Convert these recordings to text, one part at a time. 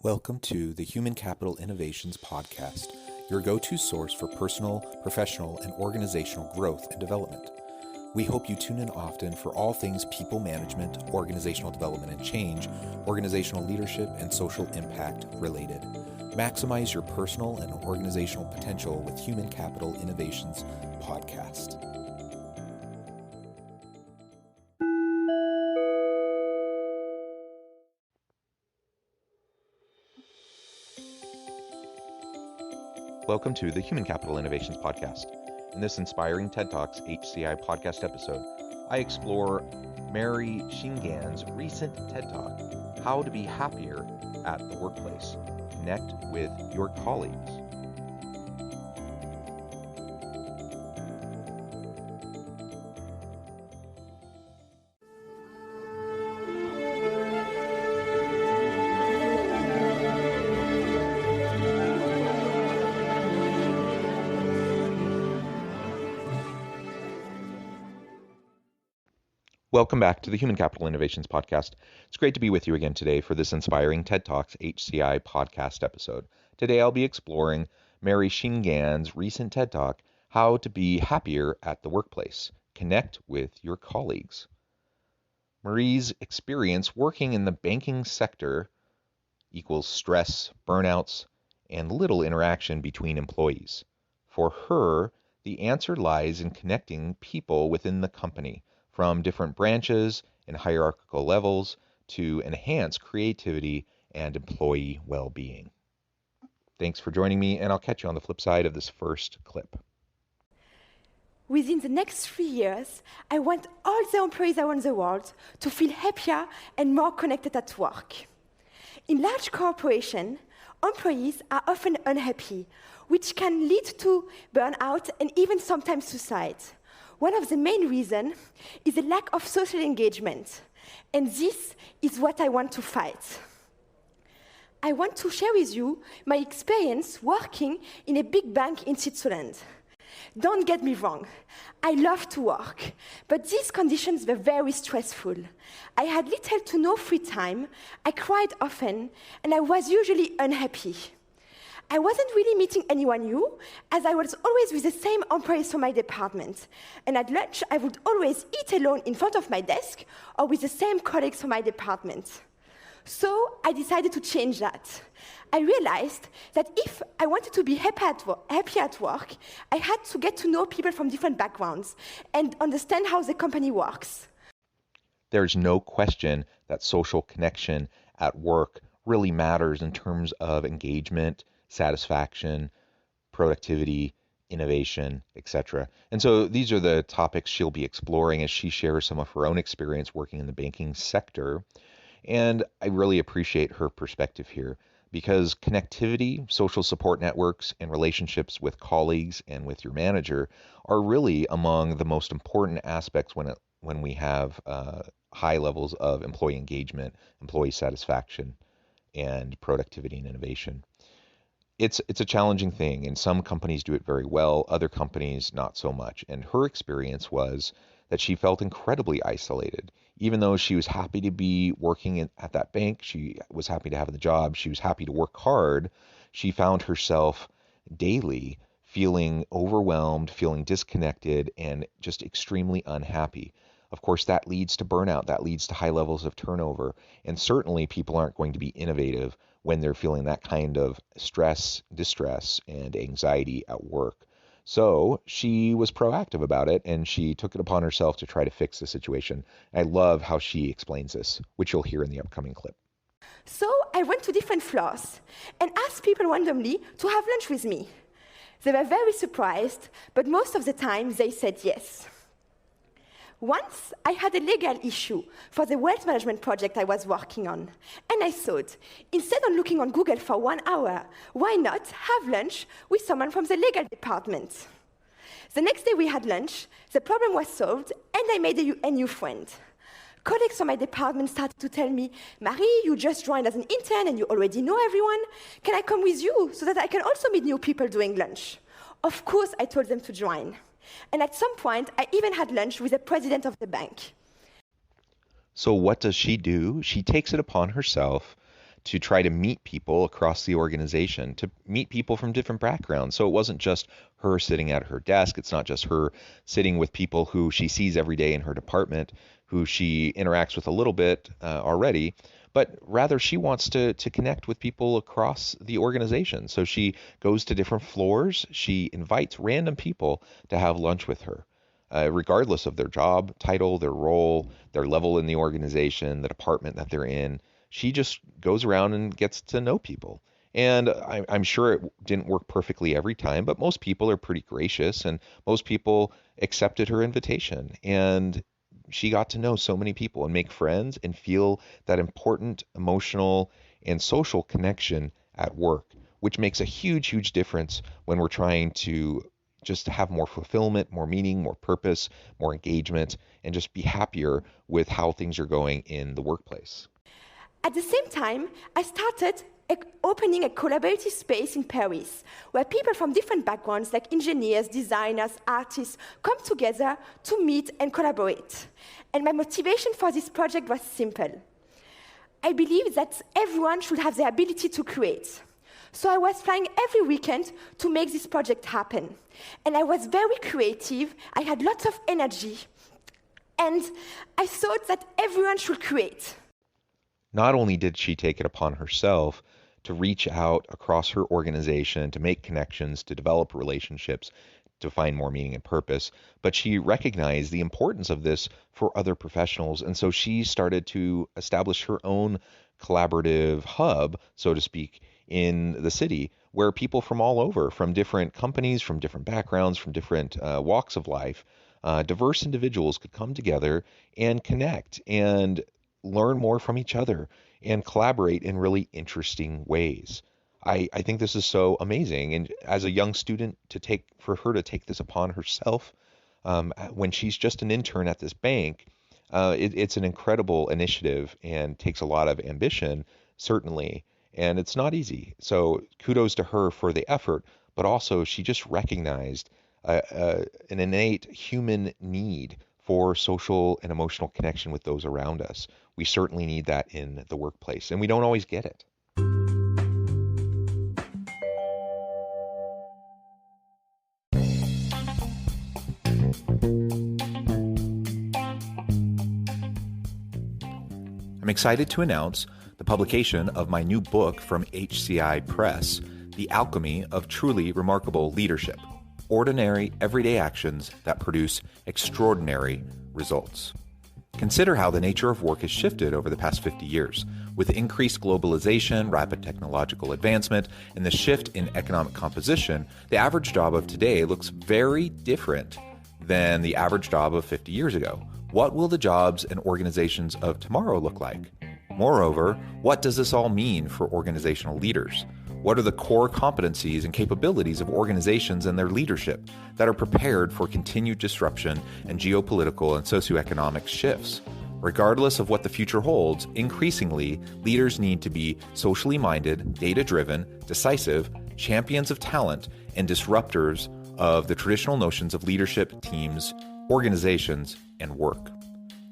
Welcome to the Human Capital Innovations Podcast, your go-to source for personal, professional, and organizational growth and development. We hope you tune in often for all things people management, organizational development and change, organizational leadership, and social impact related. Maximize your personal and organizational potential with Human Capital Innovations Podcast. Welcome to the Human Capital Innovations Podcast. In this inspiring TED Talks HCI podcast episode, I explore Mary Shingan's recent TED Talk, How to Be Happier at the Workplace. Connect with your colleagues. Welcome back to the Human Capital Innovations Podcast. It's great to be with you again today for this inspiring TED Talks HCI podcast episode. Today I'll be exploring Mary Shingan's recent TED Talk, How to Be Happier at the Workplace. Connect with your colleagues. Marie's experience working in the banking sector equals stress, burnouts, and little interaction between employees. For her, the answer lies in connecting people within the company, from different branches and hierarchical levels to enhance creativity and employee well-being. Thanks for joining me, and I'll catch you on the flip side of this first clip. Within the next 3 years, I want all the employees around the world to feel happier and more connected at work. In large corporations, employees are often unhappy, which can lead to burnout and even sometimes suicide. One of the main reasons is a lack of social engagement, and this is what I want to fight. I want to share with you my experience working in a big bank in Switzerland. Don't get me wrong, I love to work, but these conditions were very stressful. I had little to no free time, I cried often, and I was usually unhappy. I wasn't really meeting anyone new, as I was always with the same employees from my department. And at lunch, I would always eat alone in front of my desk or with the same colleagues from my department. So I decided to change that. I realized that if I wanted to be happy at work, I had to get to know people from different backgrounds and understand how the company works. There's no question that social connection at work really matters in terms of engagement, satisfaction, productivity, innovation, etc. And so these are the topics she'll be exploring as she shares some of her own experience working in the banking sector. And I really appreciate her perspective here because connectivity, social support networks, and relationships with colleagues and with your manager are really among the most important aspects when we have high levels of employee engagement, employee satisfaction, and productivity and innovation. It's a challenging thing, and some companies do it very well, other companies not so much. And her experience was that she felt incredibly isolated. Even though she was happy to be working at that bank, she was happy to have the job, she was happy to work hard, she found herself daily feeling overwhelmed, feeling disconnected, and just extremely unhappy. Of course, that leads to burnout, that leads to high levels of turnover, and certainly people aren't going to be innovative when they're feeling that kind of stress, distress, and anxiety at work. So she was proactive about it, and she took it upon herself to try to fix the situation. I love how she explains this, which you'll hear in the upcoming clip. So I went to different floors and asked people randomly to have lunch with me. They were very surprised, but most of the time they said yes. Once, I had a legal issue for the wealth management project I was working on, and I thought, instead of looking on Google for 1 hour, why not have lunch with someone from the legal department? The next day we had lunch, the problem was solved, and I made a new friend. Colleagues from my department started to tell me, Marie, you just joined as an intern and you already know everyone. Can I come with you so that I can also meet new people during lunch? Of course, I told them to join. And at some point, I even had lunch with the president of the bank. So what does she do? She takes it upon herself to try to meet people across the organization, to meet people from different backgrounds. So it wasn't just her sitting at her desk. It's not just her sitting with people who she sees every day in her department, who she interacts with a little bit already, but rather she wants to connect with people across the organization. So she goes to different floors. She invites random people to have lunch with her, regardless of their job title, their role, their level in the organization, the department that they're in. She just goes around and gets to know people. And I'm sure it didn't work perfectly every time, but most people are pretty gracious, and most people accepted her invitation. And she got to know so many people and make friends and feel that important emotional and social connection at work, which makes a huge, huge difference when we're trying to just have more fulfillment, more meaning, more purpose, more engagement, and just be happier with how things are going in the workplace. At the same time, I started opening a collaborative space in Paris where people from different backgrounds like engineers, designers, artists come together to meet and collaborate. And my motivation for this project was simple. I believe that everyone should have the ability to create. So I was flying every weekend to make this project happen. And I was very creative, I had lots of energy, and I thought that everyone should create. Not only did she take it upon herself to reach out across her organization, to make connections, to develop relationships, to find more meaning and purpose, but she recognized the importance of this for other professionals. And so she started to establish her own collaborative hub, so to speak, in the city, where people from all over, from different companies, from different backgrounds, from different walks of life, diverse individuals could come together and connect and learn more from each other and collaborate in really interesting ways. I think this is so amazing. And as a young student, for her to take this upon herself, when she's just an intern at this bank, it's an incredible initiative and takes a lot of ambition, certainly. And it's not easy. So kudos to her for the effort, but also she just recognized an innate human need for social and emotional connection with those around us. We certainly need that in the workplace, and we don't always get it. I'm excited to announce the publication of my new book from HCI Press, The Alchemy of Truly Remarkable Leadership: Ordinary, Everyday Actions That Produce Extraordinary Results. Consider how the nature of work has shifted over the past 50 years. With increased globalization, rapid technological advancement, and the shift in economic composition, the average job of today looks very different than the average job of 50 years ago. What will the jobs and organizations of tomorrow look like? Moreover, what does this all mean for organizational leaders? What are the core competencies and capabilities of organizations and their leadership that are prepared for continued disruption and geopolitical and socioeconomic shifts? Regardless of what the future holds, increasingly, leaders need to be socially minded, data-driven, decisive, champions of talent, and disruptors of the traditional notions of leadership, teams, organizations, and work.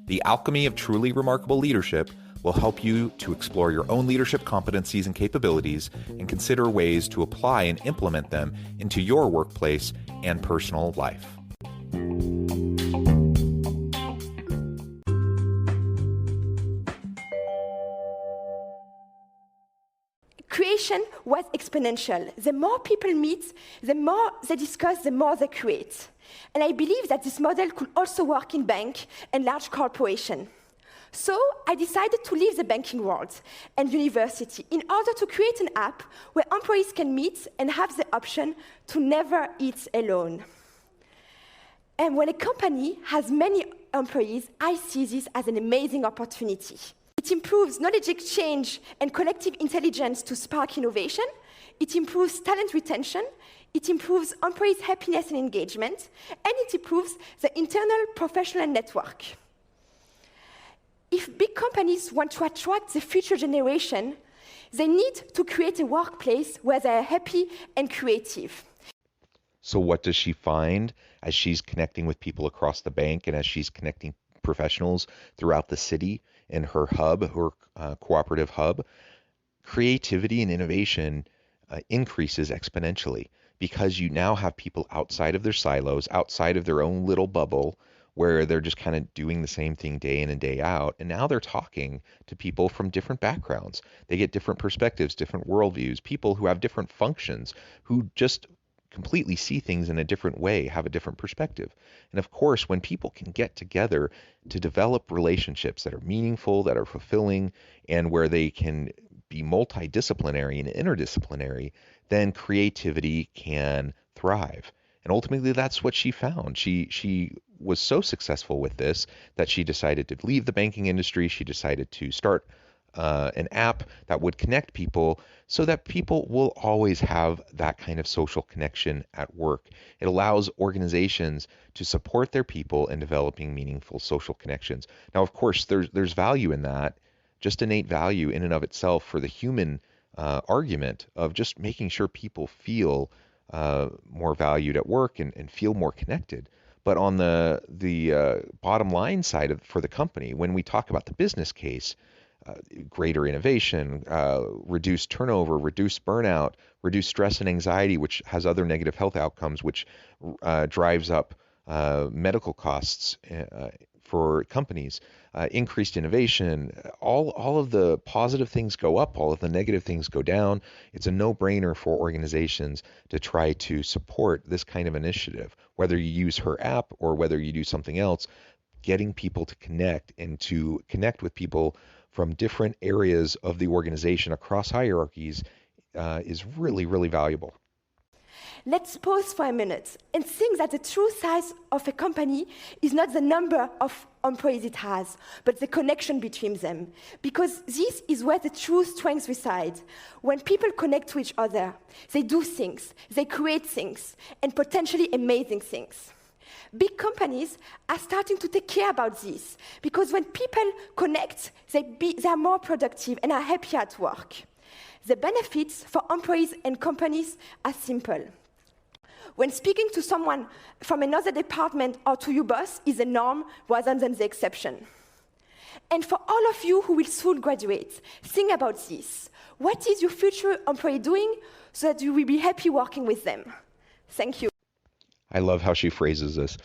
The Alchemy of Truly Remarkable Leadership will help you to explore your own leadership competencies and capabilities and consider ways to apply and implement them into your workplace and personal life. Creation was exponential. The more people meet, the more they discuss, the more they create. And I believe that this model could also work in bank and large corporation. So I decided to leave the banking world and university in order to create an app where employees can meet and have the option to never eat alone. And when a company has many employees, I see this as an amazing opportunity. It improves knowledge exchange and collective intelligence to spark innovation. It improves talent retention. It improves employees' happiness and engagement. And it improves the internal professional network. If big companies want to attract the future generation, they need to create a workplace where they are happy and creative. So what does she find as she's connecting with people across the bank and as she's connecting professionals throughout the city in her hub, her cooperative hub? creativity and innovation increases exponentially because you now have people outside of their silos, outside of their own little bubble, where they're just kind of doing the same thing day in and day out. And now they're talking to people from different backgrounds. They get different perspectives, different worldviews, people who have different functions, who just completely see things in a different way, have a different perspective. And of course, when people can get together to develop relationships that are meaningful, that are fulfilling, and where they can be multidisciplinary and interdisciplinary, then creativity can thrive. And ultimately, that's what she found. She was so successful with this that she decided to leave the banking industry. She decided to start an app that would connect people so that people will always have that kind of social connection at work. It allows organizations to support their people in developing meaningful social connections. Now, of course, there's value in that, just innate value in and of itself for the human argument of just making sure people feel more valued at work and feel more connected. But on the bottom line side for the company, when we talk about the business case, greater innovation, reduced turnover, reduced burnout, reduced stress and anxiety, which has other negative health outcomes, which drives up medical costs for companies, increased innovation, all of the positive things go up, all of the negative things go down. It's a no-brainer for organizations to try to support this kind of initiative, whether you use her app or whether you do something else. Getting people to connect and to connect with people from different areas of the organization across hierarchies is really, really valuable. Let's pause for a minute and think that the true size of a company is not the number of employees it has, but the connection between them. Because this is where the true strength resides. When people connect to each other, they do things, they create things, and potentially amazing things. Big companies are starting to take care about this, because when people connect, they are more productive and are happier at work. The benefits for employees and companies are simple. When speaking to someone from another department or to your boss is the norm rather than the exception. And for all of you who will soon graduate, think about this. What is your future employee doing so that you will be happy working with them? Thank you. I love how she phrases this.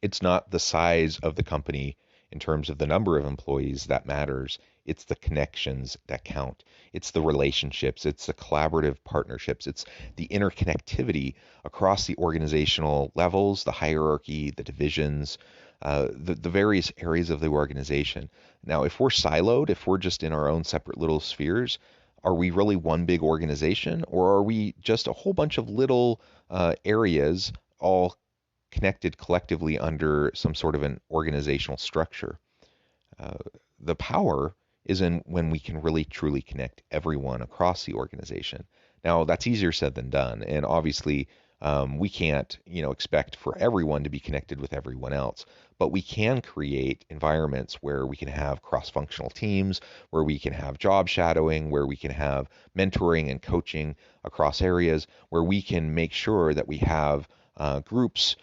It's not the size of the company in terms of the number of employees that matters. It's the connections that count. It's the relationships. It's the collaborative partnerships. It's the interconnectivity across the organizational levels, the hierarchy, the divisions, the various areas of the organization. Now, if we're siloed, if we're just in our own separate little spheres, are we really one big organization, or are we just a whole bunch of little areas all connected collectively under some sort of an organizational structure? The power is in when we can really truly connect everyone across the organization. Now, that's easier said than done, and obviously we can't, expect for everyone to be connected with everyone else, but we can create environments where we can have cross-functional teams, where we can have job shadowing, where we can have mentoring and coaching across areas, where we can make sure that we have groups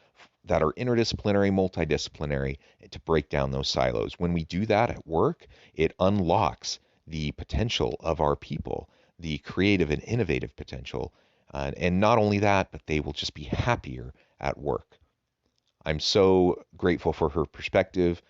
that are interdisciplinary, multidisciplinary, to break down those silos. When we do that at work, it unlocks the potential of our people, the creative and innovative potential. And not only that, but they will just be happier at work. I'm so grateful for her perspective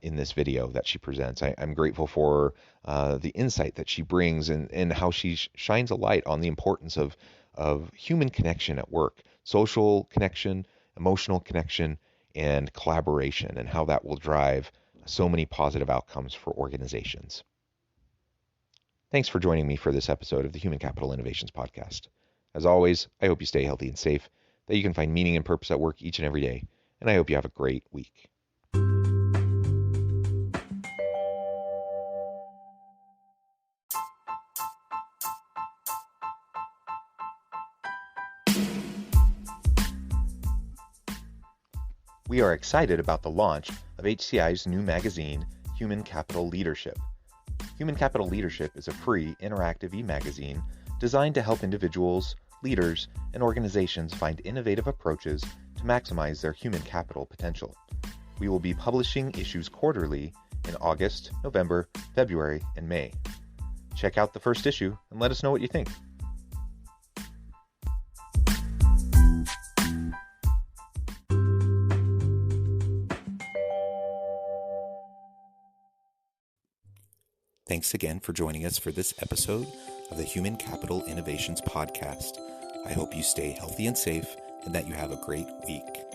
in this video that she presents. I'm grateful for the insight that she brings and how she shines a light on the importance of human connection at work, social connection, emotional connection, and collaboration, and how that will drive so many positive outcomes for organizations. Thanks for joining me for this episode of the Human Capital Innovations Podcast. As always, I hope you stay healthy and safe, that you can find meaning and purpose at work each and every day, and I hope you have a great week. We are excited about the launch of HCI's new magazine, Human Capital Leadership. Human Capital Leadership is a free, interactive e-magazine designed to help individuals, leaders, and organizations find innovative approaches to maximize their human capital potential. We will be publishing issues quarterly in August, November, February, and May. check out the first issue and let us know what you think. Thanks again for joining us for this episode of the Human Capital Innovations Podcast. I hope you stay healthy and safe and that you have a great week.